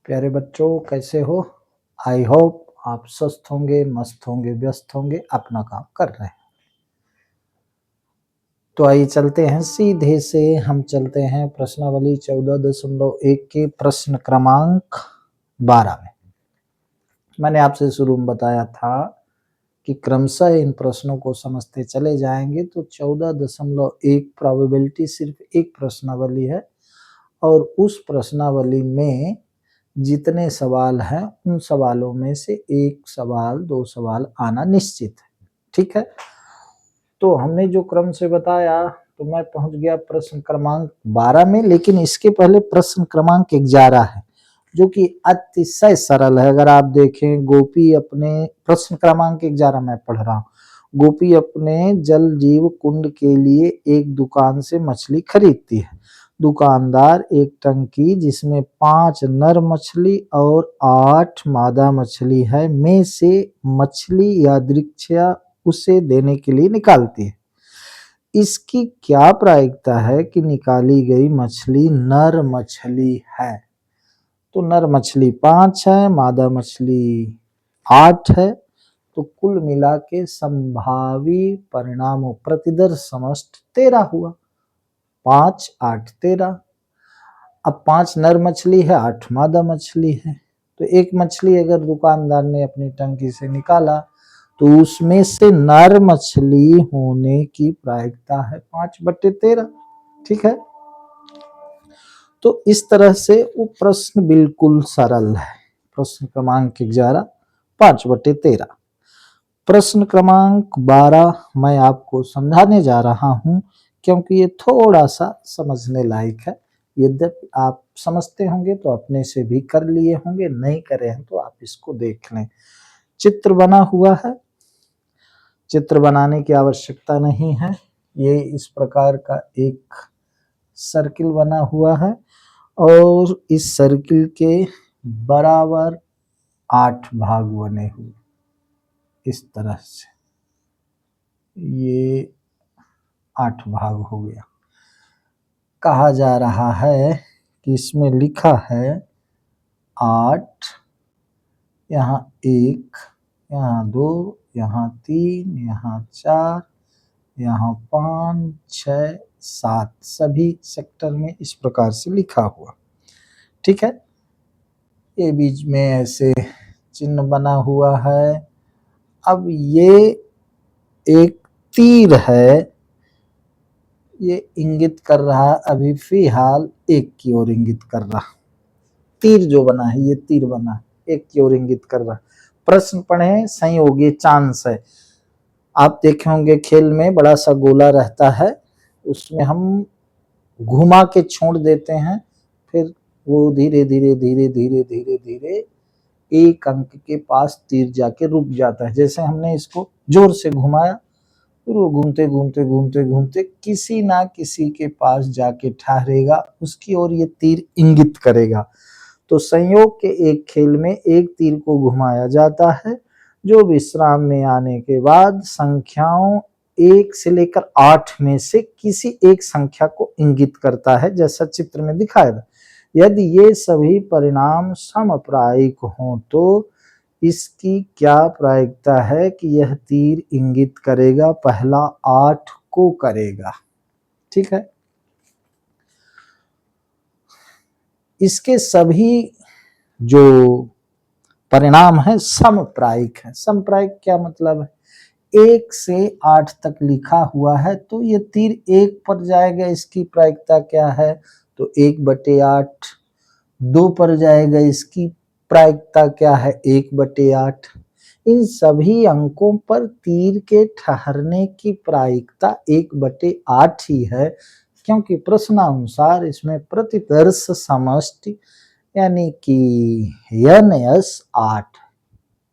प्यारे बच्चों, कैसे हो? आई होप आप स्वस्थ होंगे, मस्त होंगे, व्यस्त होंगे, अपना काम कर रहे हैं। तो आइए चलते हैं, सीधे से हम चलते हैं प्रश्नावली 14.1 के प्रश्न क्रमांक 12 में। मैंने आपसे शुरू में बताया था कि क्रमशः इन प्रश्नों को समझते चले जाएंगे तो 14.1 प्रोबेबिलिटी सिर्फ एक प्रश्नावली है और उस प्रश्नावली में जितने सवाल हैं उन सवालों में से एक सवाल, दो सवाल आना निश्चित है। ठीक है, तो हमने जो क्रम से बताया तो मैं पहुंच गया प्रश्न क्रमांक 12 में, लेकिन इसके पहले प्रश्न क्रमांक 11 है जो कि अतिशय सरल है। अगर आप देखें, गोपी अपने प्रश्न क्रमांक 11 में पढ़ रहा हूँ। गोपी अपने जल जीव कुंड के लिए एक दुकान से मछली खरीदती है। दुकानदार एक टंकी जिसमें 5 नर मछली और 8 मादा मछली है में से मछली यादृच्छिया उसे देने के लिए निकालती है। इसकी क्या प्रायिकता है कि निकाली गई मछली नर मछली है? तो नर मछली 5 है, मादा मछली 8 है, तो कुल मिला के संभावी परिणामों प्रतिदर्श समष्टि 13 हुआ। 5, 8, 13। अब 5 नर मछली है, 8 मादा मछली है, तो एक मछली अगर दुकानदार ने अपनी टंकी से निकाला तो उसमें से नर मछली होने की प्रायिकता है 5/13। ठीक है, तो इस तरह से वो प्रश्न बिल्कुल सरल है। प्रश्न क्रमांक 11 5/13। प्रश्न क्रमांक 12 मैं आपको समझाने जा रहा हूं क्योंकि ये थोड़ा सा समझने लायक है। यद्यपि आप समझते होंगे तो अपने से भी कर लिए होंगे, नहीं करे हैं तो आप इसको देख लें। चित्र बना हुआ है, चित्र बनाने की आवश्यकता नहीं है। ये इस प्रकार का एक सर्किल बना हुआ है और इस सर्किल के बराबर 8 भाग बने हुए इस तरह से, ये 8 भाग हो गया। कहा जा रहा है कि इसमें लिखा है 8, यहाँ 1, यहाँ 2, यहाँ 3, यहाँ 4, यहाँ 5, 6, 7 सभी सेक्टर में इस प्रकार से लिखा हुआ। ठीक है, ये बीच में ऐसे चिन्ह बना हुआ है। अब ये एक तीर है, ये इंगित कर रहा अभी फिलहाल एक की ओर इंगित कर रहा। तीर जो बना है, ये तीर बना है, एक की ओर इंगित कर रहा। प्रश्न पढ़े, संयोगी चांस है। आप देखे होंगे खेल में बड़ा सा गोला रहता है, उसमें हम घुमा के छोड़ देते हैं, फिर वो धीरे धीरे धीरे धीरे धीरे धीरे एक अंक के पास तीर जाके रुक जाता है। जैसे हमने इसको जोर से घुमाया, फिर वो घूमते घूमते घूमते घूमते किसी ना किसी के पास जाके ठहरेगा, उसकी ओर ये तीर इंगित करेगा। तो संयोग के एक खेल में एक तीर को घुमाया जाता है जो विश्राम में आने के बाद संख्याओं 1 से लेकर 8 में से किसी एक संख्या को इंगित करता है, जैसा चित्र में दिखाया था। यदि ये सभी परिणाम समप्रायिक हों तो इसकी क्या प्रायिकता है कि यह तीर इंगित करेगा? पहला 8 को करेगा। ठीक है, इसके सभी जो परिणाम है समप्रायिक है। समप्रायिक क्या मतलब है? 1 से 8 तक लिखा हुआ है तो ये तीर 1 पर जाएगा, इसकी प्रायिकता क्या है? तो 1/8। 2 पर जाएगा, इसकी प्रायिकता क्या है? 1/8। इन सभी अंकों पर तीर के ठहरने की प्रायिकता 1/8 ही है, क्योंकि प्रश्नानुसार इसमें प्रतिदर्श समष्टि यानी कि NS 8।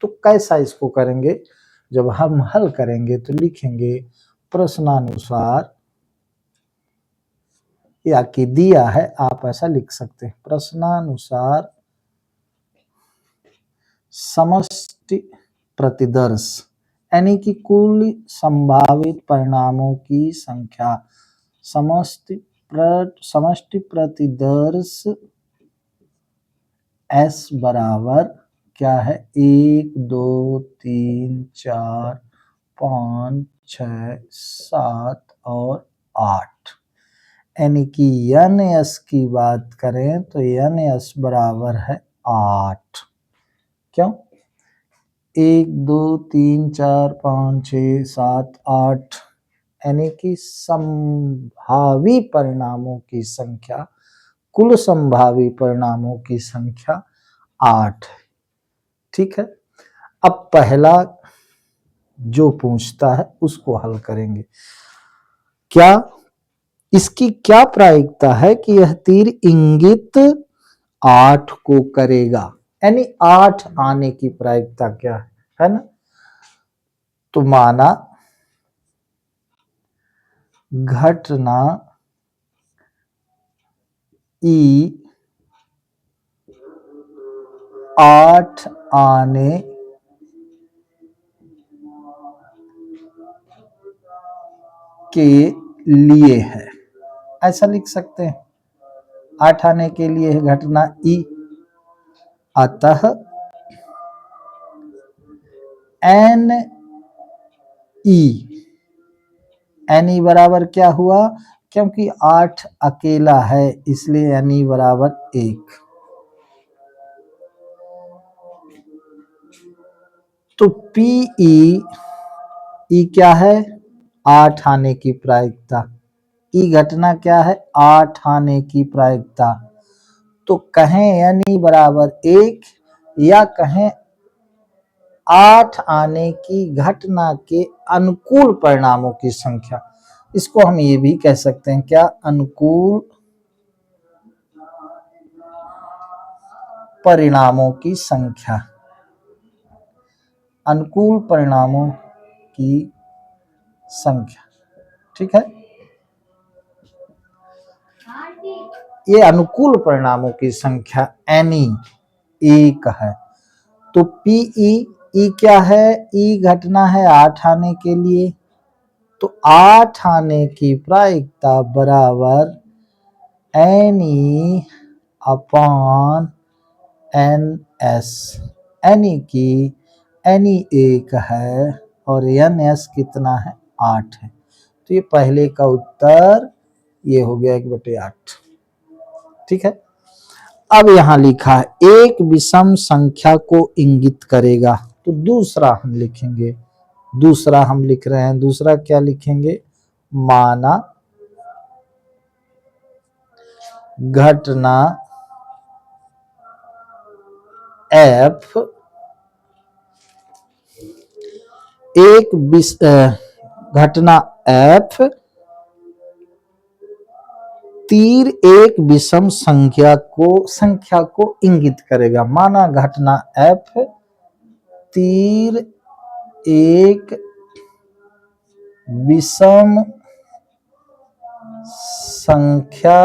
तो कैसा इसको करेंगे? जब हम हल करेंगे तो लिखेंगे प्रश्नानुसार, या कि दिया है, आप ऐसा लिख सकते हैं, प्रश्नानुसार समष्टि प्रतिदर्श यानी कि कुल संभावित परिणामों की संख्या। समष्टि प्रतिदर्श एस बराबर क्या है, 1 2 3 4 5 6 7 और 8, यानी कि एन एस की बात करें तो एन एस बराबर है 8। क्यों? 1 2 3 4 5 6 7 8, यानी कि संभावी परिणामों की संख्या, कुल संभावी परिणामों की संख्या 8 है। ठीक है, अब पहला जो पूछता है उसको हल करेंगे। क्या इसकी क्या प्रायिकता है कि यह तीर इंगित 8 को करेगा, यानी 8 आने की प्रायिकता क्या है ना। तो माना घटना ई 8 आने के लिए है, ऐसा लिख सकते हैं। 8 आने के लिए है घटना ई, अतः एन ई, एन ई बराबर क्या हुआ, क्योंकि 8 अकेला है इसलिए एन ई बराबर 1। तो पी ई क्या है, 8 आने की प्रायिकता, ई घटना क्या है, 8 आने की प्रायिकता। तो कहें एन ई बराबर 1 या कहें 8 आने की घटना के अनुकूल परिणामों की संख्या, इसको हम ये भी कह सकते हैं क्या, अनुकूल परिणामों की संख्या, अनुकूल परिणामों की संख्या। ठीक है, ये अनुकूल परिणामों की संख्या एनी 1 है। तो ई क्या है, ई घटना है 8 आने के लिए, तो 8 आने की प्रायिकता बराबर n E upon n S, यानी कि एन ई 1 है और एन एस कितना है, 8 है। तो ये पहले का उत्तर ये हो गया 1/8। ठीक है, अब यहां लिखा है एक विषम संख्या को इंगित करेगा, तो दूसरा हम लिखेंगे, दूसरा हम लिख रहे हैं, दूसरा क्या लिखेंगे, माना घटना एफ घटना एफ तीर एक विषम संख्या को इंगित करेगा। माना घटना एफ तीर एक विषम संख्या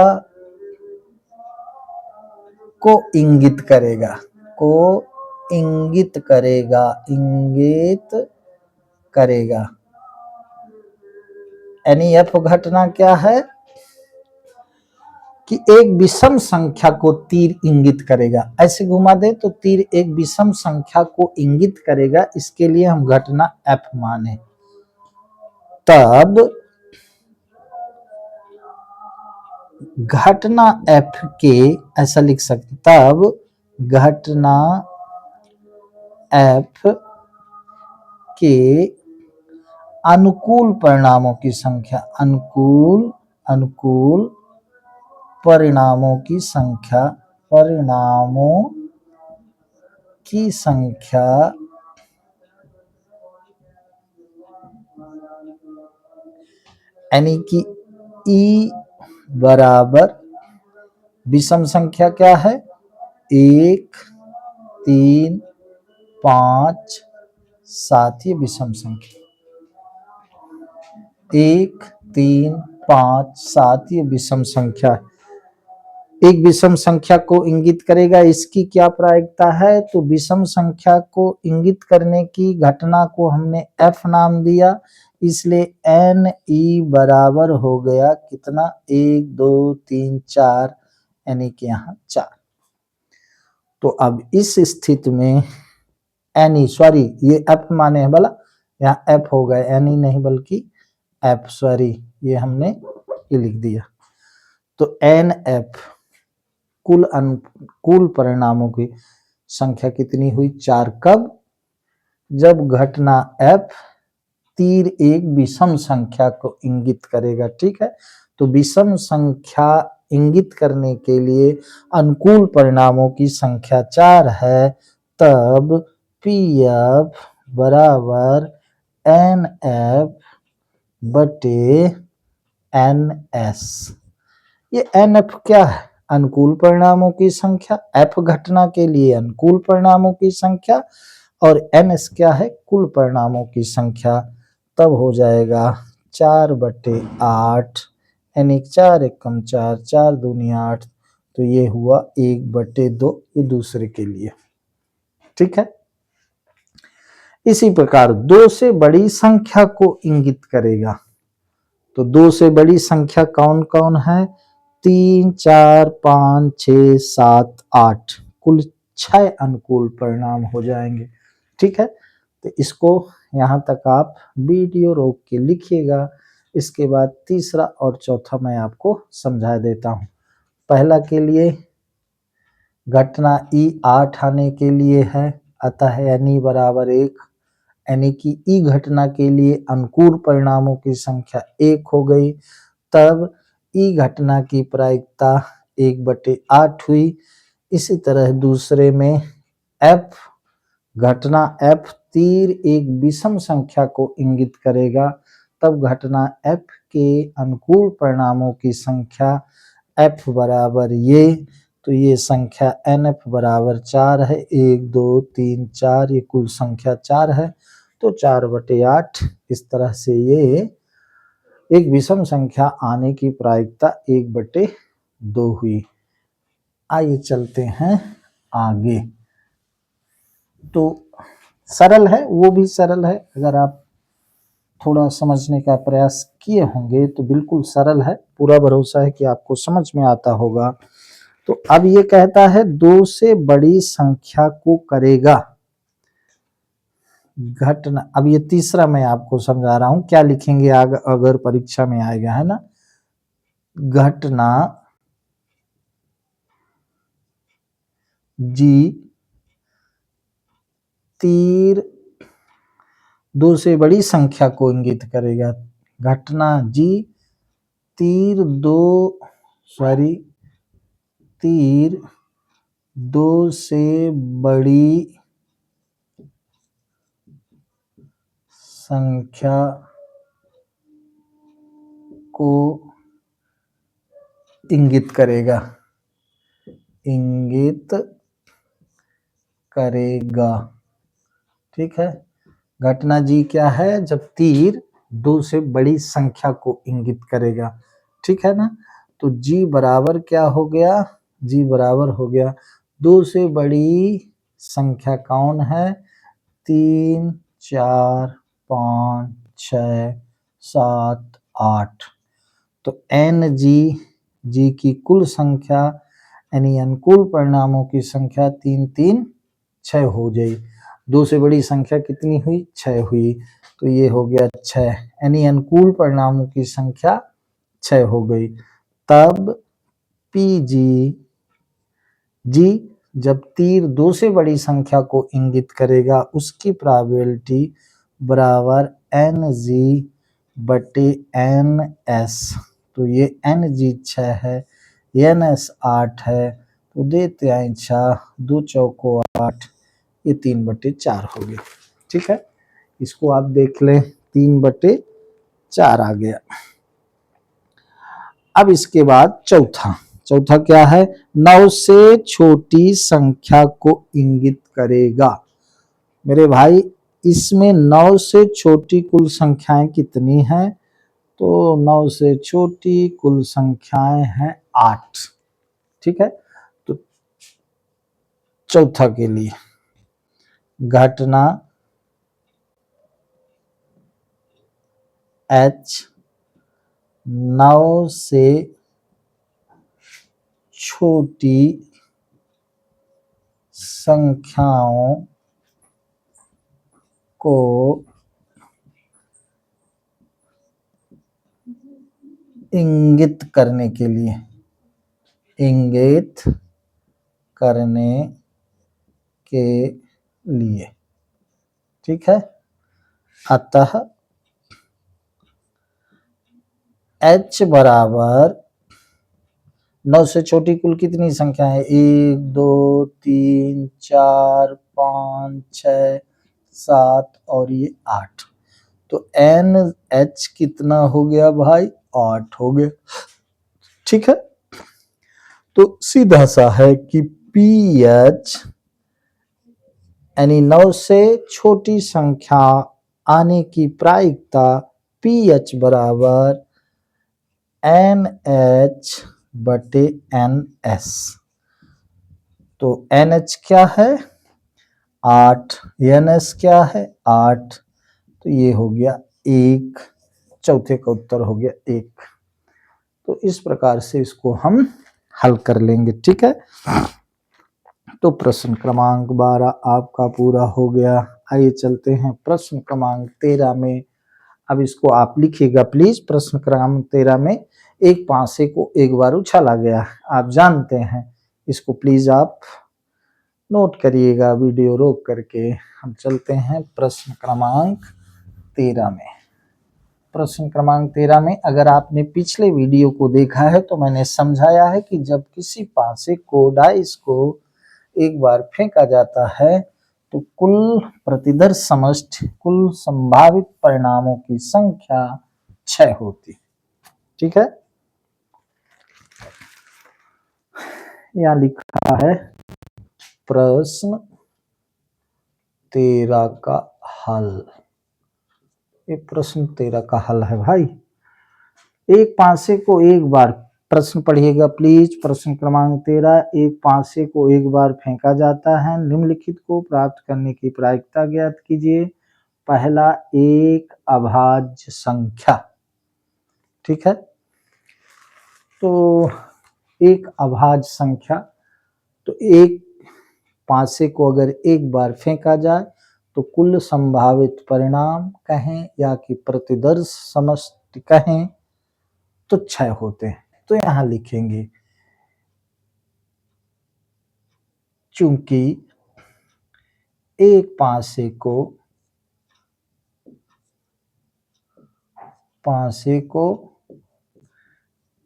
को इंगित करेगा, इंगित करेगा। यानी एफ घटना क्या है कि एक विषम संख्या को तीर इंगित करेगा। ऐसे घुमा दे तो तीर एक विषम संख्या को इंगित करेगा, इसके लिए हम घटना एफ माने, तब घटना एफ के ऐसा लिख सकते, तब घटना एफ के अनुकूल परिणामों की संख्या, अनुकूल परिणामों की संख्या यानी कि ई बराबर विषम संख्या क्या है, 1 3 5 7, ये विषम संख्या 1 3 5 7, ये विषम संख्या है। एक विषम संख्या को इंगित करेगा, इसकी क्या प्रायिकता है, तो विषम संख्या को इंगित करने की घटना को हमने एफ नाम दिया, इसलिए एन ई बराबर हो गया कितना, 1 2 3 4, यानी कि यहाँ 4। तो अब इस स्थिति में एनी, सॉरी ये एफ माने है भला, यहाँ एफ हो गए, एनी नहीं बल्कि एफ, सॉरी ये हमने ये लिख दिया। तो एन एफ कुल परिणामों की संख्या कितनी हुई? 4। कब? जब घटना एफ तीर एक विषम संख्या को इंगित करेगा। ठीक है, तो विषम संख्या इंगित करने के लिए अनुकूल परिणामों की संख्या 4 है, तब पी एफ बराबर एन एफ बटे एन एस। ये एन एफ क्या है? अनुकूल परिणामों की संख्या, एफ घटना के लिए अनुकूल परिणामों की संख्या, और एन एस क्या है? कुल परिणामों की संख्या। तब हो जाएगा 4/8, यानी 4 एकम 4, 4 दूनी 8, तो ये हुआ 1/2, ये दूसरे के लिए। ठीक है, इसी प्रकार 2 से बड़ी संख्या को इंगित करेगा। तो 2 से बड़ी संख्या कौन कौन है? 3, 4, 5, 6, 7, 8, कुल 6 अनुकूल परिणाम हो जाएंगे। ठीक है, तो इसको यहाँ तक आप वीडियो रोक के लिखिएगा। इसके बाद तीसरा और चौथा मैं आपको समझा देता हूँ। पहला के लिए घटना ई 8 आने के लिए है, अतः एनी बराबर 1, यानी कि ई घटना के लिए अनुकूल परिणामों की संख्या 1 हो गई। तब ई घटना की प्रायिकता 1/8 हुई। इसी तरह दूसरे में एफ घटना एफ तीर एक विषम संख्या को इंगित करेगा, तब घटना एफ के अनुकूल परिणामों की संख्या एफ बराबर ये, तो ये संख्या एन एफ बराबर 4 है। 1, 2, 3, 4, ये कुल संख्या 4 है, तो 4/8। इस तरह से ये एक विषम संख्या आने की प्रायिकता 1/2 हुई। आइए चलते हैं आगे। तो सरल है, वो भी सरल है, अगर आप थोड़ा समझने का प्रयास किए होंगे तो बिल्कुल सरल है। पूरा भरोसा है कि आपको समझ में आता होगा। तो अब ये कहता है 2 से बड़ी संख्या को करेगा घटना। अब ये तीसरा मैं आपको समझा रहा हूं, क्या लिखेंगे अगर परीक्षा में आएगा, है ना। घटना जी तीर 2 से बड़ी संख्या को इंगित करेगा। घटना जी तीर 2 से बड़ी संख्या को इंगित करेगा, ठीक है। घटना जी क्या है? जब तीर 2 से बड़ी संख्या को इंगित करेगा, ठीक है ना। तो जी बराबर क्या हो गया? जी बराबर हो गया 2 से बड़ी संख्या कौन है? 3, 4, 5, 6, 7, 8। तो एन जी की कुल संख्या यानी अनुकूल परिणामों की संख्या 3, 3, 6 हो गई। 2 से बड़ी संख्या कितनी हुई? 6 हुई, तो ये हो गया 6, यानी अनुकूल परिणामों की संख्या 6 हो गई। तब पी जी जब तीर 2 से बड़ी संख्या को इंगित करेगा, उसकी प्रोबेबिलिटी बराबर एन जी बटे एन एस। तो ये एन जी 6 है, एन एस 8 है, तो देते हैं 6, 2 चौको 8, ये 3/4 हो गया। ठीक है, इसको आप देख लें, 3/4 आ गया। अब इसके बाद चौथा क्या है? 9 से छोटी संख्या को इंगित करेगा। मेरे भाई इसमें 9 से छोटी कुल संख्याएं कितनी हैं? तो 9 से छोटी कुल संख्याएं हैं 8। ठीक है, तो चौथा के लिए घटना H 9 से छोटी संख्याओं को इंगित करने के लिए, इंगित करने के लिए, ठीक है। अतः h बराबर 9 से छोटी कुल कितनी संख्या है? 1 2 3 4 5 6 7 और ये 8। तो NH कितना हो गया भाई? 8 हो गया, ठीक है। तो सीधा सा है कि PH यानी 9 से छोटी संख्या आने की प्रायिकता PH बराबर NH बटे NS। तो NH क्या है? 8, NS क्या है? 8। तो ये हो गया 1, चौथे का उत्तर हो गया 1। तो इस प्रकार से इसको हम हल कर लेंगे, ठीक है। तो प्रश्न क्रमांक 12 आपका पूरा हो गया। आइए चलते हैं प्रश्न क्रमांक 13 में। अब इसको आप लिखिएगा प्लीज। प्रश्न क्रमांक 13 में एक पासे को एक बार उछाला गया, आप जानते हैं। इसको प्लीज आप नोट करिएगा वीडियो रोक करके। हम चलते हैं प्रश्न क्रमांक 13 में। प्रश्न क्रमांक 13 में अगर आपने पिछले वीडियो को देखा है तो मैंने समझाया है कि जब किसी पासे को, डाइस को एक बार फेंका जाता है तो कुल प्रतिदर्श समष्टि, कुल संभावित परिणामों की संख्या 6 होती, ठीक है। यहाँ लिखा है प्रश्न 13 का हल। ये प्रश्न 13 का हल है भाई। एक पासे को एक बार, प्रश्न पढ़िएगा प्लीज। प्रश्न क्रमांक 13, एक पासे को एक बार फेंका जाता है, निम्नलिखित को प्राप्त करने की प्रायिकता ज्ञात कीजिए। पहला, एक अभाज्य संख्या, ठीक है। तो एक अभाज्य संख्या, तो एक पासे को अगर एक बार फेंका जाए तो कुल संभावित परिणाम कहें या कि प्रतिदर्श समष्टि कहें तो 6 होते हैं। तो यहां लिखेंगे चूंकि एक पासे को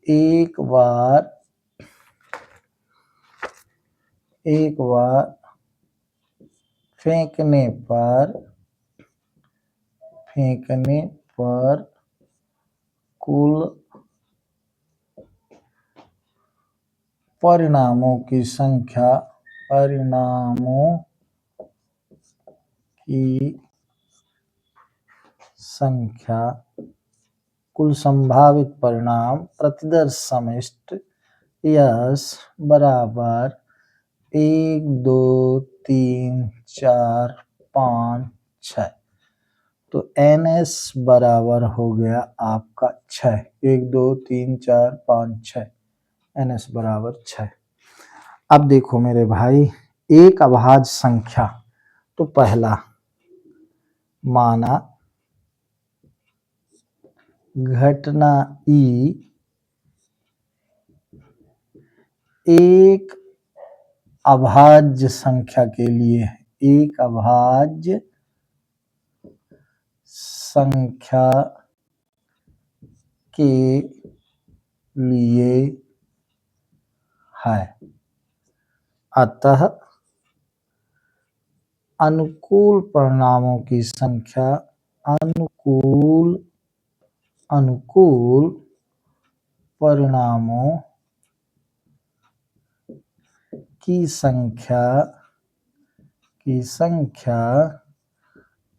एक बार फेंकने पर कुल परिणामों की संख्या, कुल संभावित परिणाम प्रतिदर्श समष्टि यस बराबर 1 2 3 4 5 6। तो NS बराबर हो गया आपका 6। 1 2 3 4 5 6, NS बराबर 6। अब देखो मेरे भाई, एक अभाज्य संख्या, तो पहला माना घटना E एक अभाज्य संख्या के लिए, एक अभाज्य संख्या के लिए है। अतः अनुकूल परिणामों की संख्या, अनुकूल परिणामों की संख्या,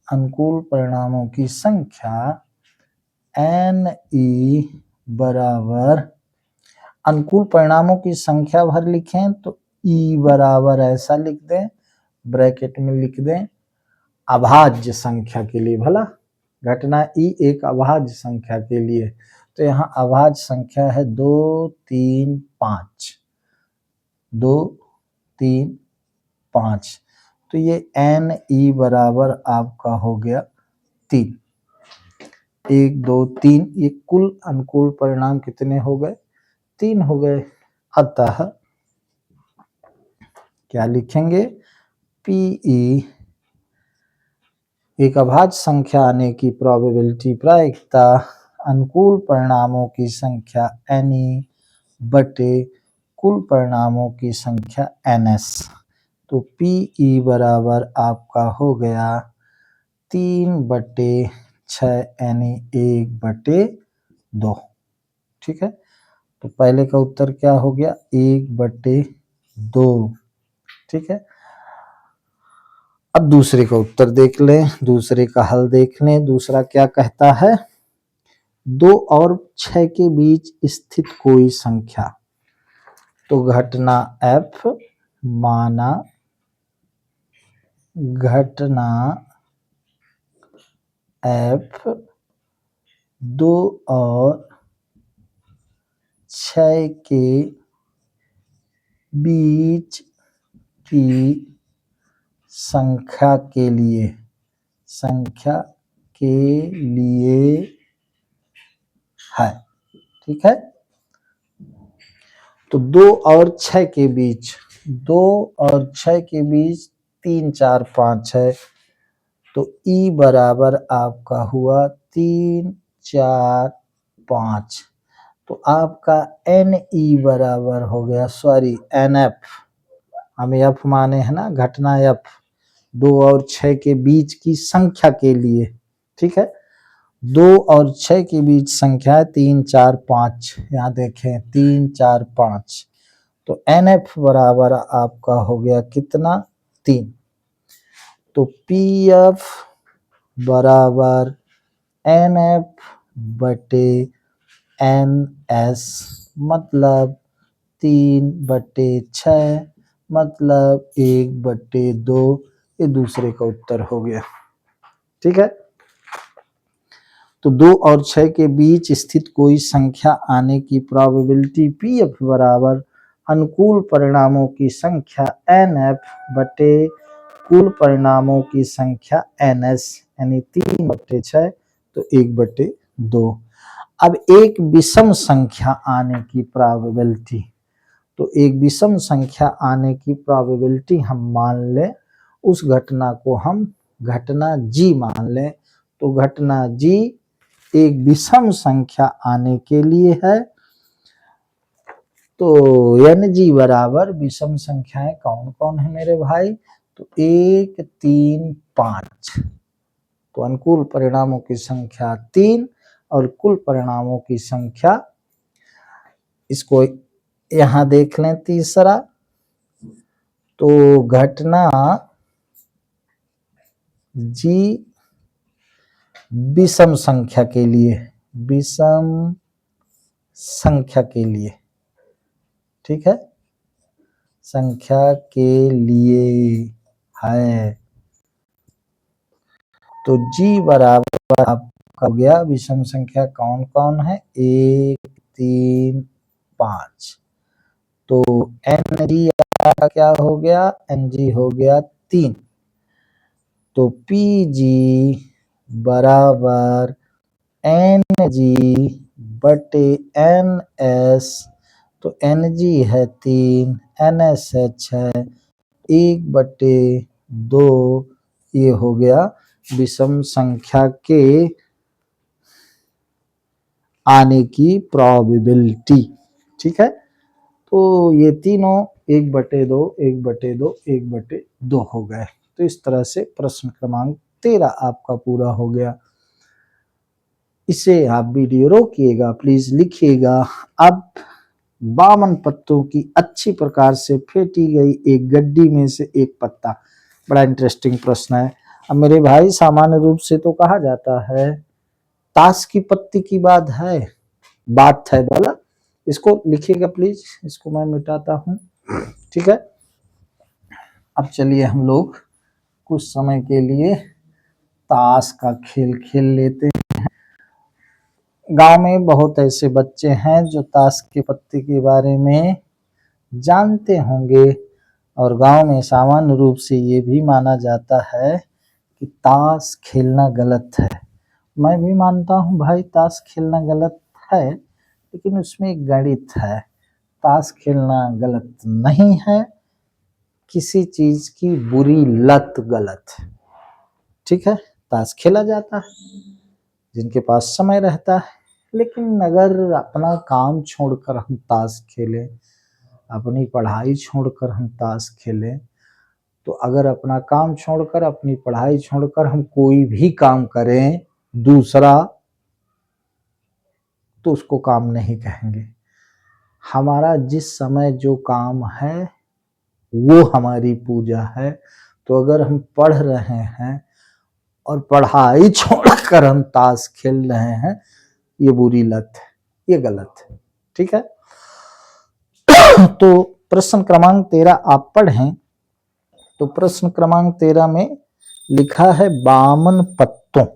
अनुकूल परिणामों की संख्या NE बराबर, अनुकूल परिणामों की संख्या भर लिखें तो E बराबर ऐसा लिख दें, ब्रैकेट में लिख दें अभाज्य संख्या के लिए। भला घटना E एक अभाज्य संख्या के लिए, तो यहाँ अभाज्य संख्या है 2 3 5, 2 3 5, तो ये NE बराबर आपका हो गया 3। 1 2 3, ये कुल अनुकूल परिणाम कितने हो गए? 3 हो गए। अतः क्या लिखेंगे? PE एक अभाज्य संख्या आने की प्रोबेबिलिटी प्रायिकता अनुकूल परिणामों की संख्या NE बटे कुल परिणामों की संख्या NS। तो PE बराबर आपका हो गया 3/6 NE 1/2। ठीक है, तो पहले का उत्तर क्या हो गया? 1/2। ठीक है, अब दूसरे का उत्तर देख लें, दूसरे का हल देख लें। दूसरा क्या कहता है? 2 और 6 के बीच स्थित कोई संख्या। तो घटना F माना घटना F 2 और 6 के बीच की संख्या के लिए है। ठीक है, तो 2 और 6 के बीच, 2 और 6 के बीच 3 4 5 है, तो E बराबर आपका हुआ 3 4 5। तो आपका NE बराबर हो गया, सॉरी NF, हमें F माने है ना, घटना F 2 और 6 के बीच की संख्या के लिए। ठीक है, 2 और 6 के बीच संख्या है 3 4 5, यहाँ देखें 3 4 5, तो NF बराबर आपका हो गया कितना? 3। तो PF बराबर NF बटे NS, मतलब 3/6, मतलब 1/2। ये दूसरे का उत्तर हो गया। ठीक है, तो 2 और 6 के बीच स्थित कोई संख्या आने की प्रोबेबिलिटी PF बराबर अनुकूल परिणामों की संख्या NF बटे कुल परिणामों की संख्या NS, यानी 3/6, तो 1/2। अब एक विषम संख्या आने की प्रोबेबिलिटी, तो एक विषम संख्या आने की प्रोबेबिलिटी हम मान लें, उस घटना को हम घटना G मान लें। तो घटना G एक विषम संख्या आने के लिए है। तो NG बराबर विषम संख्याएं कौन कौन है मेरे भाई? तो 1 3 5, तो अनुकूल परिणामों की संख्या 3 और कुल परिणामों की संख्या, इसको यहां देख लें तीसरा। तो घटना G विषम संख्या के लिए, विषम संख्या के लिए, ठीक है, संख्या के लिए है। तो G बराबर आपका हो गया, विषम संख्या कौन कौन है? 1 3 5। तो NG क्या हो गया? NG हो गया 3। तो PG बराबर NG बटे NS, तो NG है 3, NS है 6, 1/2, ये हो गया विषम संख्या के आने की प्रोबेबिलिटी। ठीक है, तो ये तीनों 1/2, 1/2, 1/2 हो गए। तो इस तरह से प्रश्न क्रमांक 13 आपका पूरा हो गया। इसे आप वीडियो रोकिएगा, प्लीज लिखिएगा। अब 52 पत्तों की अच्छी प्रकार से फेंटी गई एक गड्डी में से एक पत्ता। बड़ा इंटरेस्टिंग प्रश्न है। अब मेरे भाई, सामान्य रूप से तो कहा जाता है ताश की पत्ती की बात है बोला। इसको लिखिएगा प्लीज, इसको मैं मिटाता हूँ। ठीक है, अब चलिए हम लोग कुछ समय के लिए ताश का खेल खेल लेते हैं। गांव में बहुत ऐसे बच्चे हैं जो ताश के पत्ते के बारे में जानते होंगे। और गांव में सामान्य रूप से ये भी माना जाता है कि ताश खेलना गलत है। मैं भी मानता हूँ भाई ताश खेलना गलत है, लेकिन उसमें एक गणित है। ताश खेलना गलत नहीं है, किसी चीज की बुरी लत गलत है। ठीक है, ताश खेला जाता है जिनके पास समय रहता है, लेकिन अगर अपना काम छोड़कर हम ताश खेलें, अपनी पढ़ाई छोड़कर हम ताश खेलें, तो अगर अपना काम छोड़कर, अपनी पढ़ाई छोड़कर हम कोई भी काम करें दूसरा, तो उसको काम नहीं कहेंगे। हमारा जिस समय जो काम है वो हमारी पूजा है। तो अगर हम पढ़ रहे हैं और पढ़ाई छोड़कर हम ताश खेल रहे हैं, ये बुरी लत है, ये गलत है। ठीक है, तो प्रश्न क्रमांक 13 आप पढ़ें। तो प्रश्न क्रमांक 13 में लिखा है बामन पत्तों।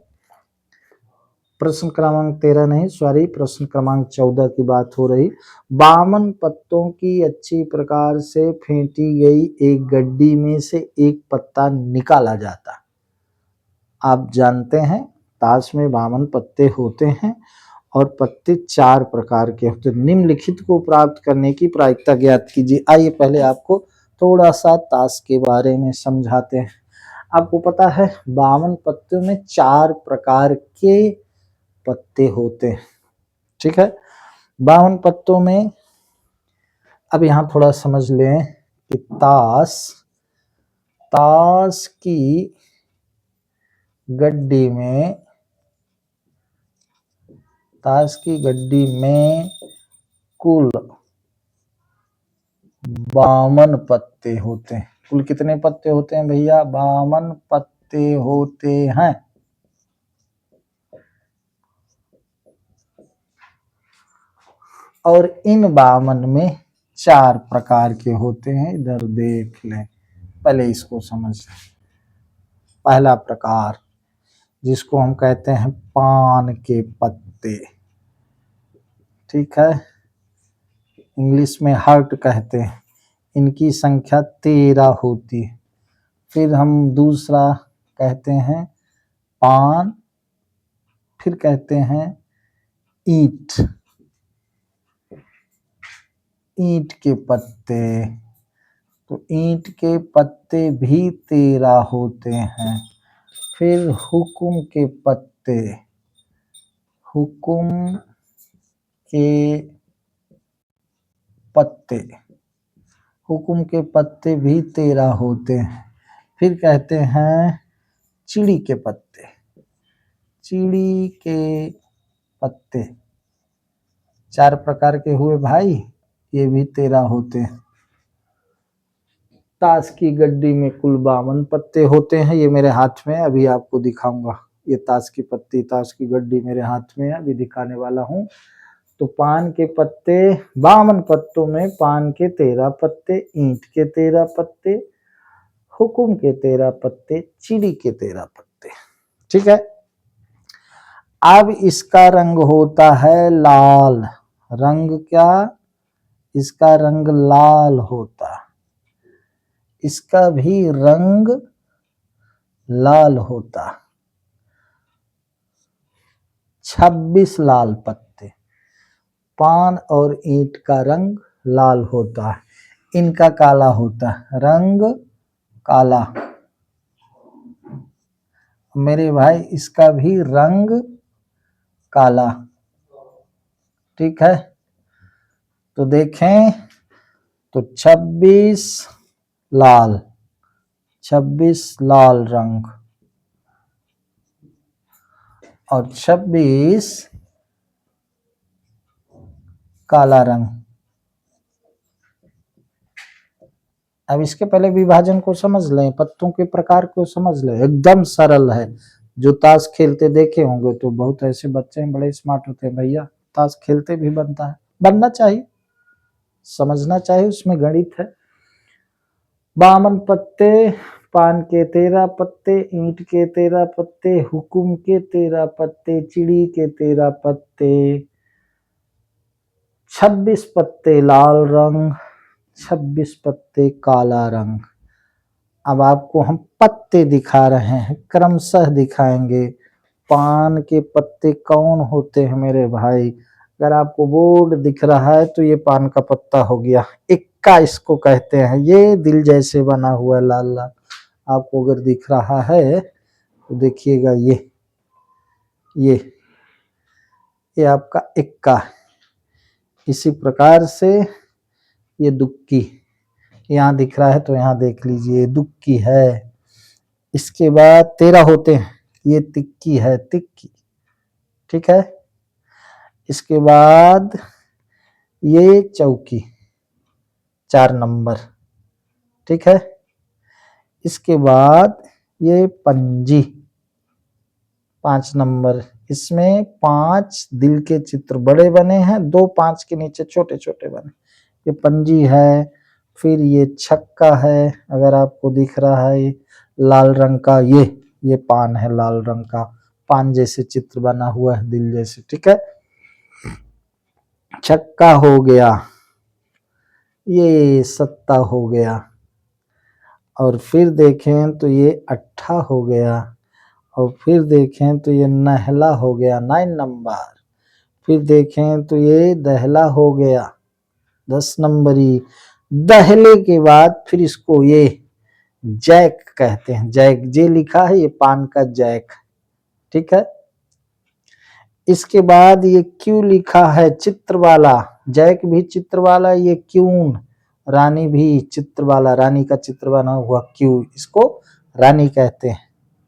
प्रश्न क्रमांक 13 नहीं, सॉरी, प्रश्न क्रमांक 14 की बात हो रही। बामन पत्तों की अच्छी प्रकार से फेंटी गई एक गड्डी में से एक पत्ता निकाला जाता। आप जानते हैं ताश में बामन पत्ते होते हैं और पत्ते 4 प्रकार के होते हैं। निम्नलिखित को प्राप्त करने की प्रायिकता ज्ञात कीजिए। आइए पहले आपको थोड़ा सा ताश के बारे में समझाते हैं। आपको पता है बामन पत्तों में 4 प्रकार के पत्ते होते हैं। ठीक है, बामन पत्तों में अब यहां थोड़ा समझ लें कि ताश की गड्डी में कुल 52 पत्ते होते हैं। कुल कितने पत्ते होते हैं भैया? 52 पत्ते होते हैं। और इन 52 में 4 प्रकार के होते हैं। इधर देख लें, पहले इसको समझ लें। पहला प्रकार जिसको हम कहते हैं पान के पत्ते, ठीक है, इंग्लिश में हार्ट कहते हैं। इनकी संख्या 13 होती है। फिर हम दूसरा कहते हैं पान, फिर कहते हैं ईंट के पत्ते। तो ईंट के पत्ते भी 13 होते हैं। फिर हुकुम के पत्ते भी 13 होते हैं। फिर कहते हैं चिड़ी के पत्ते 4 प्रकार के हुए भाई, ये भी 13 होते हैं। ताश की गड्डी में कुल 52 पत्ते होते हैं। ये मेरे हाथ में अभी आपको दिखाऊंगा। ये ताश की पत्ती, ताश की गड्डी मेरे हाथ में अभी दिखाने वाला हूँ। तो पान के पत्ते, 52 पत्तों में पान के 13 पत्ते, ईंट के 13 पत्ते, हुकुम के 13 पत्ते, चिड़ी के 13 पत्ते। ठीक है, अब इसका रंग होता है लाल। रंग क्या? इसका रंग लाल होता। इसका भी रंग लाल होता। 26 लाल पत्ते। पान और ईंट का रंग लाल होता है, इनका काला होता है, रंग काला। मेरे भाई इसका भी रंग काला। ठीक है, तो देखें तो 26 लाल रंग और 26 काला रंग। अब इसके पहले विभाजन को समझ लें, पत्तों के प्रकार को समझ लें, एकदम सरल है। जो ताश खेलते देखे होंगे तो बहुत ऐसे बच्चे हैं बड़े स्मार्ट होते हैं, भैया ताश खेलते भी बनता है, बनना चाहिए, समझना चाहिए, उसमें गणित है। 52 पत्ते, पान के 13 पत्ते, ईंट के 13 पत्ते, हुकुम के 13 पत्ते, चिड़ी के 13 पत्ते, 26 पत्ते लाल रंग, 26 पत्ते काला रंग। अब आपको हम पत्ते दिखा रहे हैं, क्रमशः दिखाएंगे। पान के पत्ते कौन होते हैं मेरे भाई? अगर आपको बोर्ड दिख रहा है तो ये पान का पत्ता हो गया, इक्का इसको कहते हैं। ये दिल जैसे बना हुआ लाल लाल आपको अगर दिख रहा है तो देखिएगा, ये आपका इक्का है। इसी प्रकार से ये दुक्की, यहाँ दिख रहा है तो यहाँ देख लीजिए, दुक्की है। इसके बाद 13 होते हैं, ये तिक्की है, तिक्की, ठीक है। इसके बाद ये चौकी 4 नंबर, ठीक है। इसके बाद ये पंजी 5 नंबर, इसमें 5 दिल के चित्र बड़े बने हैं, 2 5 के नीचे छोटे छोटे बने, ये पंजी है। फिर ये छक्का है, अगर आपको दिख रहा है लाल रंग का, ये पान है लाल रंग का, पान जैसे चित्र बना हुआ है दिल जैसे, ठीक है। छक्का हो गया, ये सत्ता हो गया। और फिर देखें तो ये अट्ठा हो गया, और फिर देखें तो ये नहला हो गया 9 नंबर। फिर देखें तो ये दहला हो गया 10 नंबरी। दहले के बाद फिर इसको ये जैक कहते हैं, जैक, जे लिखा है ये पान का जैक, ठीक है। इसके बाद ये क्यू लिखा है चित्र वाला, जैक भी चित्र वाला, ये क्यून, रानी भी चित्र वाला, रानी का चित्र बना हुआ क्यू, इसको रानी कहते हैं,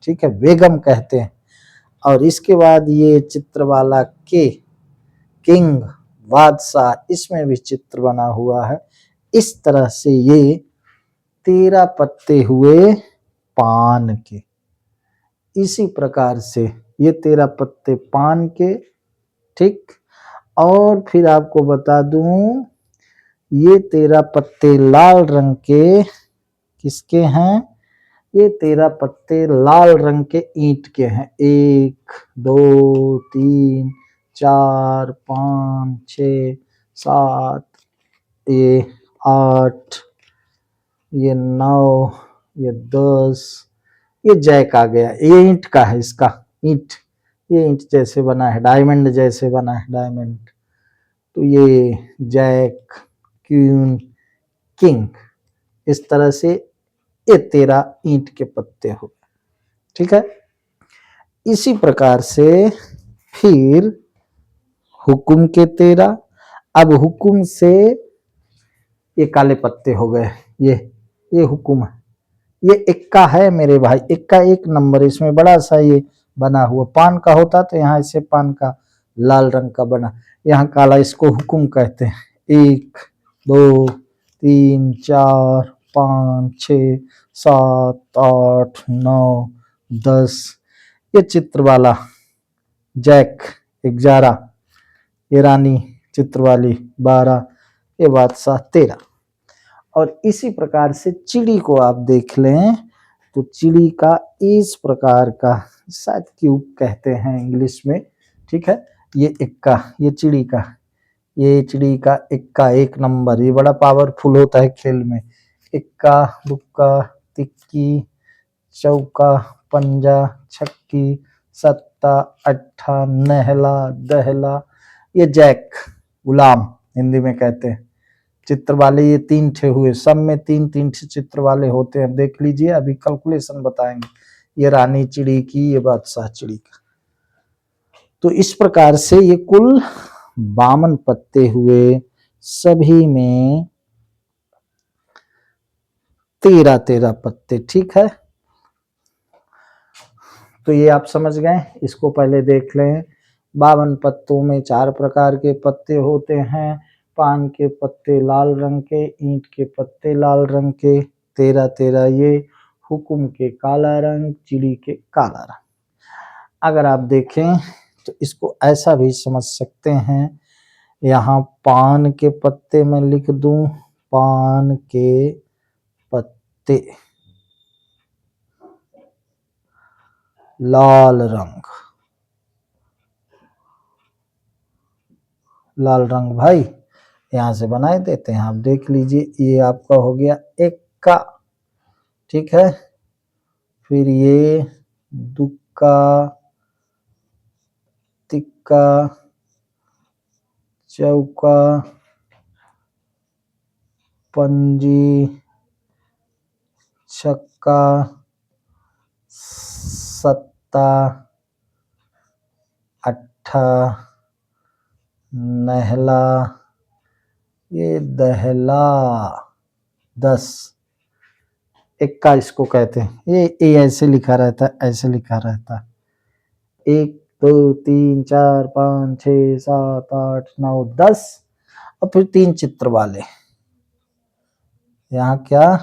ठीक है, बेगम कहते हैं। और इसके बाद ये चित्र वाला के, किंग, बादशाह, इसमें भी चित्र बना हुआ है। इस तरह से ये 13 पत्ते हुए पान के। इसी प्रकार से ये 13 पत्ते पान के, ठीक। और फिर आपको बता दूं, ये 13 पत्ते लाल रंग के किसके हैं? ये 13 पत्ते लाल रंग के ईंट के हैं। 1 2 3 4 5 6 7, ये 8, ये 9, ये 10, ये जैक आ गया, ये ईंट का है, इसका ईंट, ये ईंट जैसे बना है, डायमंड जैसे बना है, डायमंड। तो ये जैक, क्वीन, किंग, इस तरह से ये 13 ईंट के पत्ते हो गए, ठीक है। इसी प्रकार से फिर हुकुम के 13। अब हुकुम से ये काले पत्ते हो गए, ये हुकुम है, ये इक्का है मेरे भाई, इक्का 1 नंबर, इसमें बड़ा सा ये बना हुआ, पान का होता तो यहाँ इसे पान का लाल रंग का बना, यहाँ काला, इसको हुकुम कहते हैं। 1 2 3 4 5 6 7 8 9 10, ये चित्र वाला जैक 11, ये रानी चित्र वाली 12, ये बादशाह 13। और इसी प्रकार से चिड़ी को आप देख लें तो चिड़ी का इस प्रकार का, शायद क्यूब कहते हैं इंग्लिश में, ठीक है। ये इक्का, ये चिड़ी का, ये चिड़ी का इक्का 1 नंबर, ये बड़ा पावरफुल होता है खेल में। इक्का, दुक्का, तिक्की, चौका, पंजा, छक्की, सत्ता, अट्ठा, नहला, दहला, ये जैक, गुलाम हिंदी में कहते हैं। चित्र वाले ये 3 ठे हुए, सब में 3 ठे चित्र वाले होते हैं, देख लीजिए, अभी कैलकुलेशन बताएंगे। ये रानी चिड़ी की, ये बादशाह चिड़ी का। तो इस प्रकार से ये कुल 52 पत्ते हुए, सभी में 13 पत्ते, ठीक है। तो ये आप समझ गए, इसको पहले देख लें। 52 पत्तों में 4 प्रकार के पत्ते होते हैं, पान के पत्ते लाल रंग के, ईंट के पत्ते लाल रंग के, 13 ये, हुकुम के काला रंग, चिड़ी के काला रंग। अगर आप देखें तो इसको ऐसा भी समझ सकते हैं, यहाँ पान के पत्ते में लिख दूं, पान के पत्ते लाल रंग, लाल रंग भाई, यहाँ से बनाए देते हैं, आप देख लीजिए। ये आपका हो गया एक्का, ठीक है। फिर ये दुक्का, तिक्का, चौका, पंजी, छक्का, सत्ता, अट्ठा, नहला, ये दहला, 10। एक्का इसको कहते हैं। ये ऐसे लिखा रहता है, ऐसे लिखा रहता है। 1 2 3 4 5 6 7 8 9 10। और फिर 3 चित्र वाले। यहाँ क्या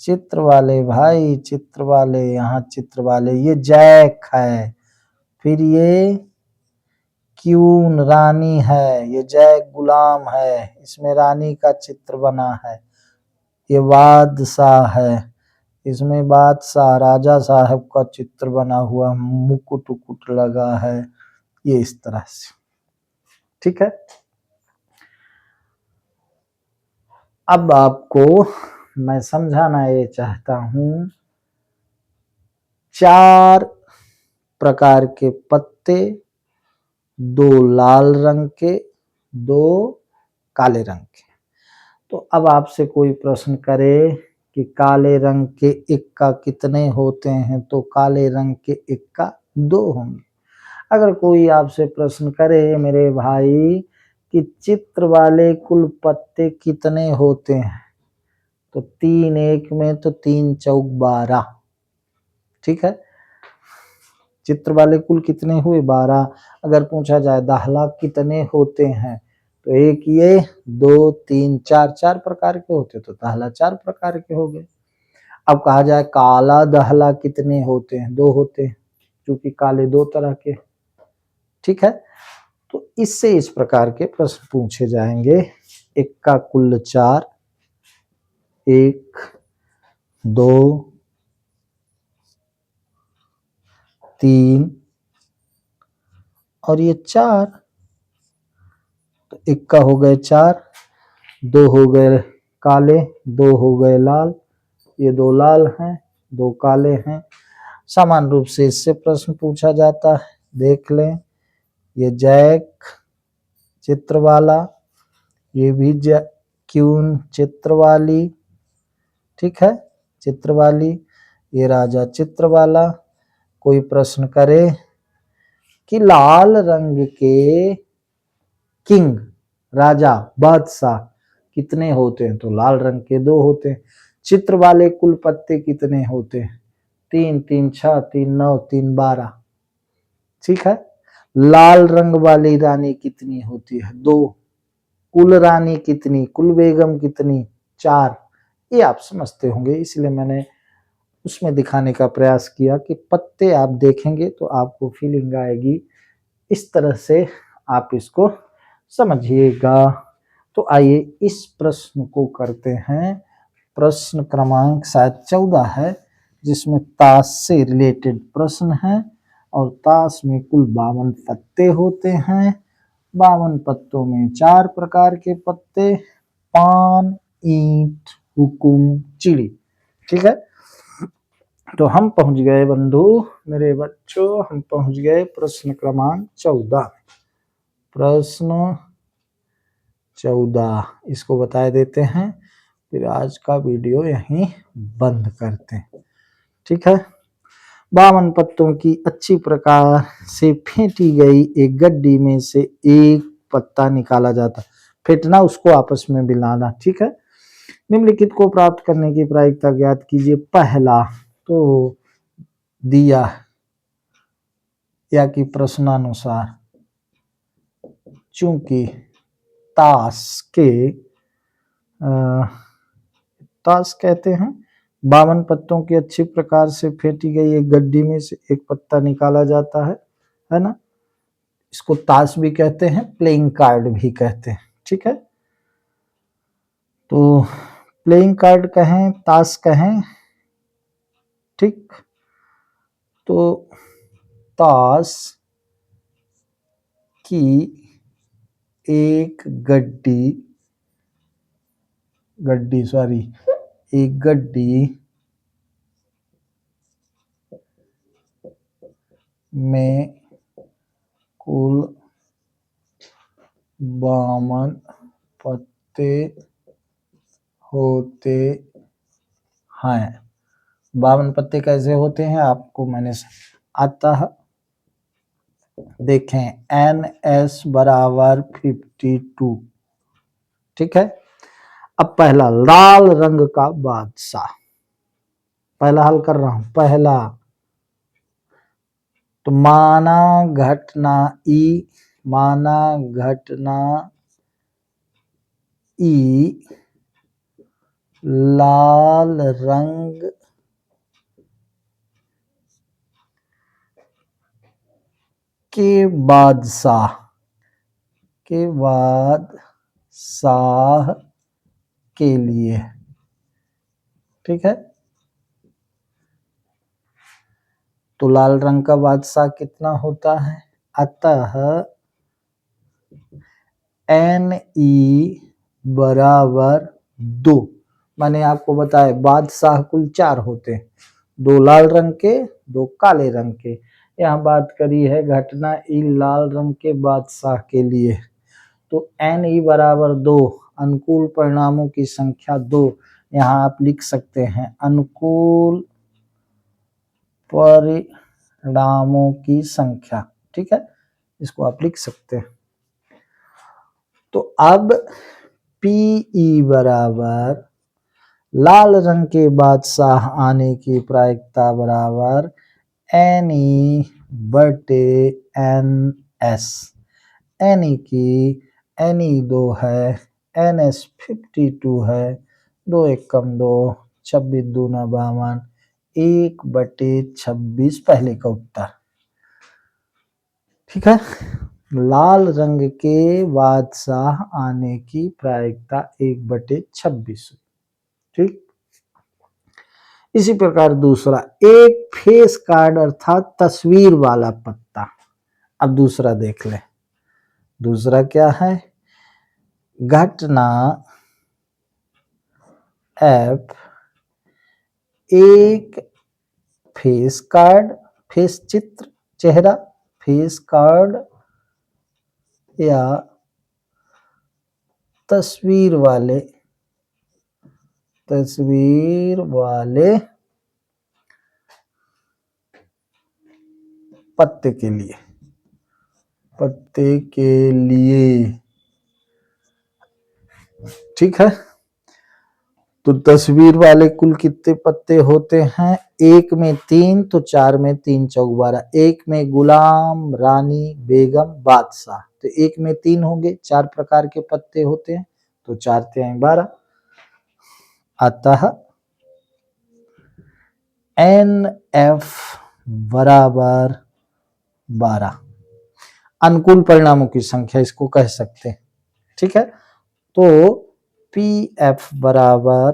चित्र वाले भाई, चित्र वाले, यहाँ चित्र वाले। ये जैक है। फिर ये क्यून रानी है, ये जैक गुलाम है, इसमें रानी का चित्र बना है। ये बादशाह है, इसमें बादशाह राजा साहब का चित्र बना हुआ, मुकुट उकुट लगा है। ये इस तरह से, ठीक है। अब आपको मैं समझाना ये चाहता हूं, 4 प्रकार के पत्ते, 2 लाल रंग के, 2 काले रंग के। तो अब आपसे कोई प्रश्न करे कि काले रंग के इक्का कितने होते हैं, तो काले रंग के इक्का 2 होंगे। अगर कोई आपसे प्रश्न करे मेरे भाई कि चित्र वाले कुल पत्ते कितने होते हैं, तो 3 1 में तो 3 चौक 12, ठीक है। चित्र वाले कुल कितने हुए 12। अगर पूछा जाए दाहला कितने होते हैं, तो 1 ये 2 3 4, 4 प्रकार के होते, तो दाहला 4 प्रकार के हो गए। अब कहा जाए काला दाहला कितने होते हैं, 2 होते हैं, क्योंकि काले 2 तरह के, ठीक है। तो इससे इस प्रकार के प्रश्न पूछे जाएंगे। इक्का कुल 4, 1 2 3 और ये 4। तो इक्का हो गए 4, 2 हो गए काले, 2 हो गए लाल, ये 2 लाल हैं, 2 काले हैं। समान रूप से इससे प्रश्न पूछा जाता है, देख लें। ये जैक चित्र वाला, ये भी क्यून चित्र वाली, ठीक है, चित्र वाली। ये राजा चित्र वाला। कोई प्रश्न करे कि लाल रंग के किंग, राजा, बादशाह कितने होते हैं, तो लाल रंग के 2 होते हैं। चित्र वाले कुल पत्ते कितने होते हैं, 3 3 6 3 9 3 12, ठीक है। लाल रंग वाली रानी कितनी होती है, 2। कुल रानी कितनी, कुल बेगम कितनी, 4। ये आप समझते होंगे, इसलिए मैंने उसमें दिखाने का प्रयास किया कि पत्ते आप देखेंगे तो आपको फीलिंग आएगी। इस तरह से आप इसको समझिएगा। तो आइए इस प्रश्न को करते हैं। प्रश्न क्रमांक शायद 14 है, जिसमें ताश से रिलेटेड प्रश्न है। और ताश में कुल 52 पत्ते होते हैं। 52 पत्तों में 4 प्रकार के पत्ते, पान, ईंट, हुकुम, चिड़ी, ठीक है। तो हम पहुंच गए बंधु, मेरे बच्चों, हम पहुंच गए प्रश्न क्रमांक 14। प्रश्न 14 इसको बता देते हैं, फिर आज का वीडियो यहीं बंद करते हैं, ठीक है। 52 पत्तों की अच्छी प्रकार से फेंटी गई एक गड्डी में से एक पत्ता निकाला जाता। फेंटना, उसको आपस में मिलाना, ठीक है। निम्नलिखित को प्राप्त करने की प्रायिकता ज्ञात कीजिए। पहला तो दिया या कि प्रश्नानुसार, चूंकि ताश के ताश कहते हैं 52 पत्तों की अच्छी प्रकार से फेंटी गई एक गड्डी में से एक पत्ता निकाला जाता है ना। इसको ताश भी कहते हैं, प्लेइंग कार्ड भी कहते हैं, ठीक है। तो प्लेइंग कार्ड कहें, ताश कहें, ठीक। तो ताश की एक गड्डी में कुल 52 पत्ते होते हैं। 52 पत्ते कैसे होते हैं आपको मैंने अतः देखें NS बराबर 52, ठीक है। अब पहला लाल रंग का बादशाह, पहला हल कर रहा हूं। पहला तो माना घटना ई लाल रंग के बादशाह के लिए, ठीक है। तो लाल रंग का बादशाह कितना होता है, अतः NE बराबर 2। मैंने आपको बताया बादशाह कुल 4 होते हैं, 2 लाल रंग के 2 काले रंग के। यहाँ बात करी है घटना ई लाल रंग के बादशाह के लिए, तो NE बराबर 2, अनुकूल परिणामों की संख्या 2। यहाँ आप लिख सकते हैं अनुकूल परिणामों की संख्या, ठीक है, इसको आप लिख सकते हैं। तो अब PE बराबर लाल रंग के बादशाह आने की प्रायिकता बराबर NE बटे NS। NE की NE 2 है, NS 52 है, 2 एकम 2, 26 दूना 52, 1 बटे 26 पहले का उत्तर, ठीक है। लाल रंग के बादशाह आने की प्रायिकता 1 बटे 26, ठीक। इसी प्रकार दूसरा, एक फेस कार्ड अर्थात तस्वीर वाला पत्ता। अब दूसरा देख ले, दूसरा क्या है, घटना F एक फेस कार्ड, फेस चित्र चेहरा, फेस कार्ड या तस्वीर वाले पत्ते के लिए, ठीक है। तो तस्वीर वाले कुल कितने पत्ते होते हैं, 1 में 3, तो 4 में 3 चौक 12, 1 में गुलाम, रानी, बेगम, बादशाह, तो 1 में 3 होंगे, 4 प्रकार के पत्ते होते हैं, तो 4 तिहाई 12। अतः NF बराबर 12 अनुकूल परिणामों की संख्या इसको कह सकते हैं, ठीक है। तो PF बराबर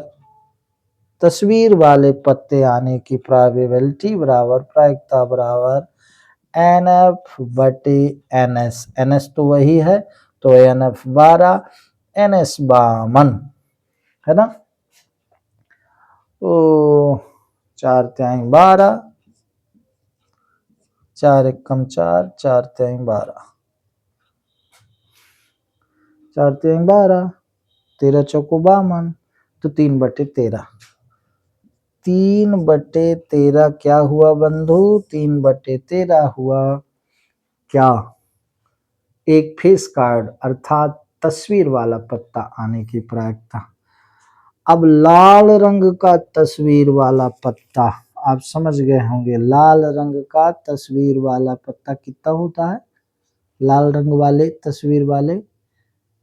तस्वीर वाले पत्ते आने की प्रोबेबिलिटी बराबर प्रायिकता बराबर NF बटे NS। NS तो वही है, तो NF 12, NS 52 है ना। तो 4 तिहाई 12, 4 एकम 4, 4 तिहाई 12, 4 तिहाई 12, 13 चौको 52, तो 3 बटे 13। 3 बटे 13 क्या हुआ बंधु, 3 बटे 13 हुआ क्या, एक फेस कार्ड अर्थात तस्वीर वाला पत्ता आने की प्रायिकता। अब लाल रंग का तस्वीर वाला पत्ता, आप समझ गए होंगे, लाल रंग का तस्वीर वाला पत्ता कितना होता है, लाल रंग वाले तस्वीर वाले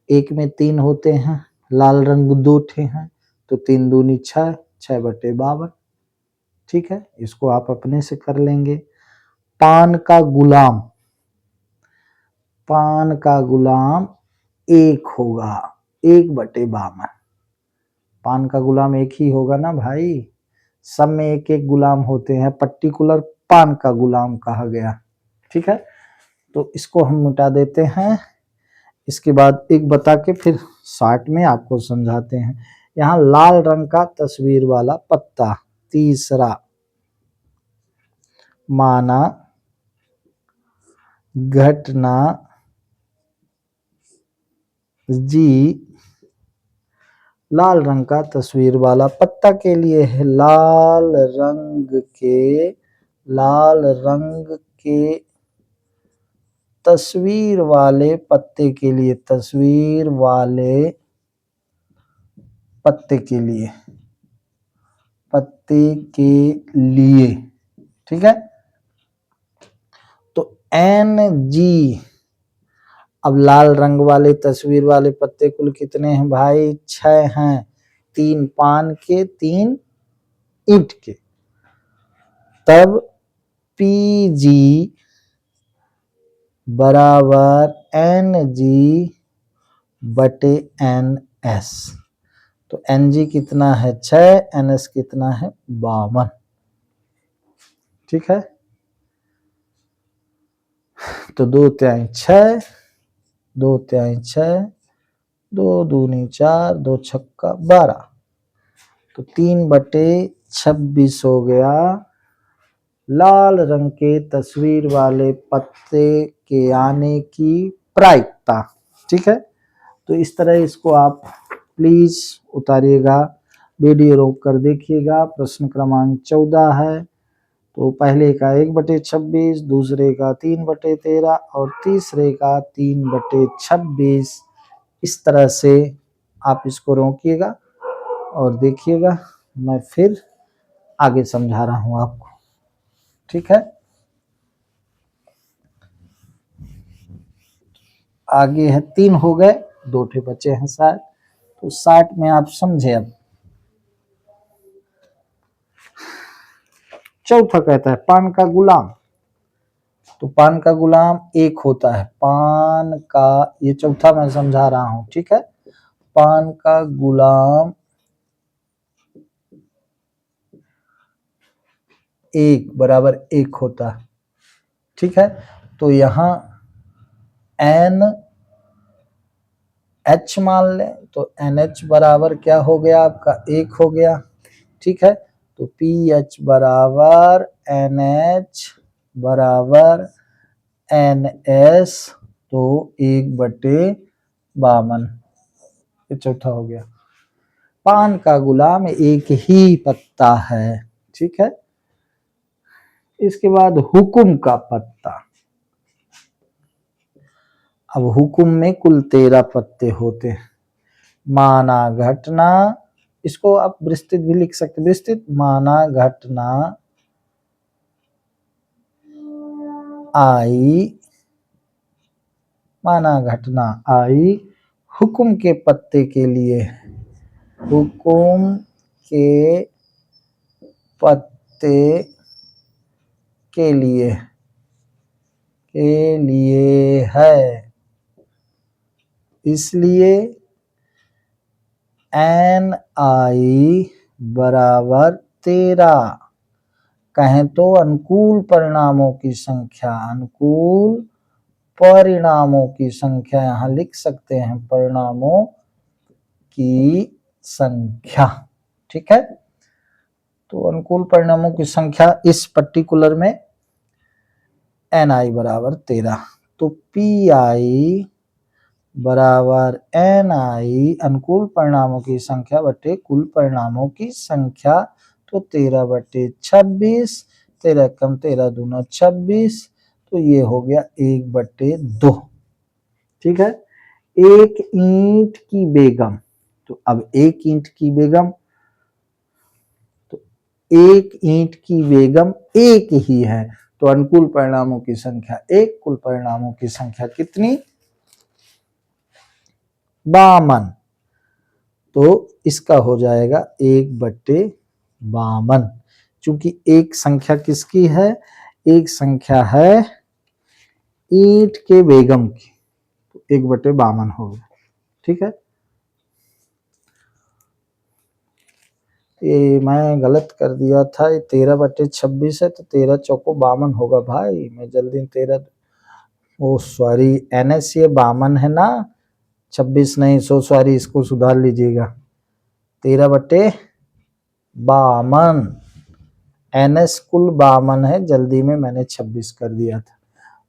1 में 3 होते हैं, लाल रंग 2 ठे हैं, तो 3 दूनी 6, 6 बटे 52, ठीक है। इसको आप अपने से कर लेंगे। पान का गुलाम 1 होगा, 1 बटे 52। पान का गुलाम एक ही होगा ना भाई, सब में एक एक गुलाम होते हैं, पर्टिकुलर पान का गुलाम कहा गया, ठीक है। तो इसको हम मिटा देते हैं, इसके बाद एक बता के फिर 60 में आपको समझाते हैं। यहाँ लाल रंग का तस्वीर वाला पत्ता। तीसरा, माना घटना जी लाल रंग का तस्वीर वाला पत्ता के लिए है। लाल रंग के तस्वीर वाले पत्ते के लिए, तस्वीर वाले पत्ते के लिए, पत्ते के लिए, ठीक है। तो NG, अब लाल रंग वाले तस्वीर वाले पत्ते कुल कितने हैं भाई? 6 हैं। 3 पान के, 3 ईंट के। तब PG बराबर NG बटे NS। तो NG कितना है? 6, NS कितना है? 52। ठीक है। तो 2 तिहाई 6, 2 तिहाई 6, 2 दूनी 4, 2 छक्का 12। तो 3/26 हो गया लाल रंग के तस्वीर वाले पत्ते के आने की प्रायिकता। ठीक है। तो इस तरह इसको आप प्लीज उतारिएगा, वीडियो रोक कर देखिएगा। प्रश्न क्रमांक 14 है। तो पहले का 1/26, दूसरे का 3/13 और तीसरे का 3/26। इस तरह से आप इसको रोकिएगा और देखिएगा। मैं फिर आगे समझा रहा हूं आपको। ठीक है। आगे है 3 हो गए, 2 ठे बचे हैं शायद। तो 60 में आप समझे। अब चौथा कहता है पान का गुलाम। तो पान का गुलाम एक होता है। पान का, ये चौथा मैं समझा रहा हूं। ठीक है। पान का गुलाम एक बराबर 1 होता है। ठीक है। तो यहां NH मान लें, तो NH बराबर क्या हो गया आपका? 1 हो गया। ठीक है। तो PH बराबर NH बराबर NS, तो 1/52। ये चौथा हो गया। पान का गुलाम एक ही पत्ता है। ठीक है। इसके बाद हुकुम का पत्ता। अब हुकुम में कुल 13 पत्ते होते हैं। माना घटना, इसको आप विस्तृत भी लिख सकते। विस्तृत, माना घटना आई, माना घटना आई हुकुम के पत्ते के लिए, हुकुम के पत्ते के लिए है, इसलिए NI बराबर 13। कहें तो अनुकूल परिणामों की संख्या, अनुकूल परिणामों की संख्या यहां लिख सकते हैं, परिणामों की संख्या। ठीक है। तो अनुकूल परिणामों की संख्या इस पर्टिकुलर में NI बराबर 13। तो PI बराबर NI अनुकूल परिणामों की संख्या बटे कुल परिणामों की संख्या। तो 13/26, 13 कम 13 दूना 26। तो ये हो गया 1/2। ठीक है। एक ईंट की बेगम। तो अब एक ईंट की बेगम, तो एक ईंट की बेगम एक ही है। तो अनुकूल परिणामों की संख्या 1, कुल परिणामों की संख्या कितनी? 52। तो इसका हो जाएगा 1/52। चूंकि एक संख्या किसकी है? एक संख्या है ईंट के बेगम की, तो 1/52 हो गया। ठीक है। ये मैं गलत कर दिया था, ये 13/26 है, तो 13 चौको 52 होगा भाई। मैं जल्दी 13, ओ सॉरी, NS ये 52 है ना, 26 नहीं, सॉरी, इसको सुधार लीजिएगा। 13/52। NS कुल 52 है, जल्दी में मैंने 26 कर दिया था।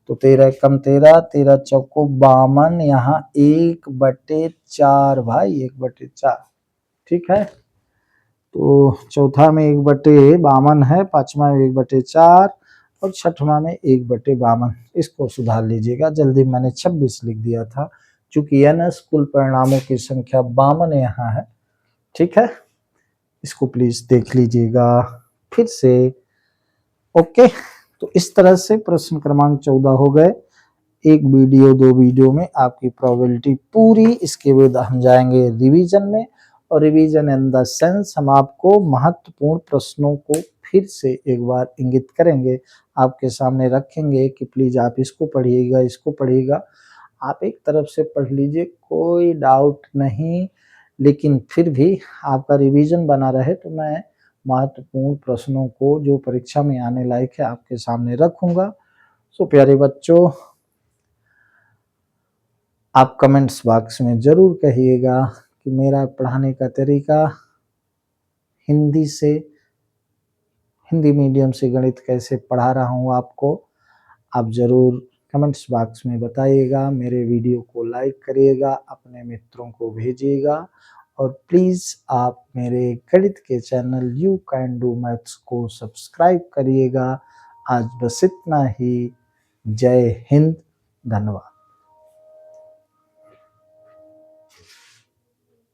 तो 13 कम 13, 13 चौको 52, यहाँ 1/4 भाई, 1/4। ठीक है, तो चौथा में 1/52 है, पांचवा में 1/4 और छठवां में 1/52। इसको सुधार लीजिएगा, जल्दी मैंने 26 लिख दिया था, चूंकि NS कुल परिणामों की संख्या 52 यहाँ है। ठीक है, इसको प्लीज देख लीजिएगा फिर से। ओके, तो इस तरह से प्रश्न क्रमांक 14 हो गए। एक वीडियो 2 वीडियो में आपकी प्रोबेबिलिटी पूरी। इसके बाद हम जाएंगे रिवीजन में, और रिवीजन इन द सेंस हम आपको महत्वपूर्ण प्रश्नों को फिर से एक बार इंगित करेंगे, आपके सामने रखेंगे कि प्लीज आप इसको पढ़िएगा, इसको पढ़िएगा। आप एक तरफ से पढ़ लीजिए, कोई डाउट नहीं, लेकिन फिर भी आपका रिवीजन बना रहे तो मैं महत्वपूर्ण प्रश्नों को जो परीक्षा में आने लायक है आपके सामने रखूंगा। सो प्यारे बच्चों, आप कमेंट्स बॉक्स में जरूर कहिएगा कि मेरा पढ़ाने का तरीका हिंदी मीडियम से गणित कैसे पढ़ा रहा हूँ आपको। आप जरूर कमेंट्स बॉक्स में बताइएगा, मेरे वीडियो को लाइक करिएगा, अपने मित्रों को भेजिएगा, और प्लीज़ आप मेरे गणित के channel you can do maths को सब्सक्राइब करिएगा। आज बस इतना ही। जय हिंद, धन्यवाद।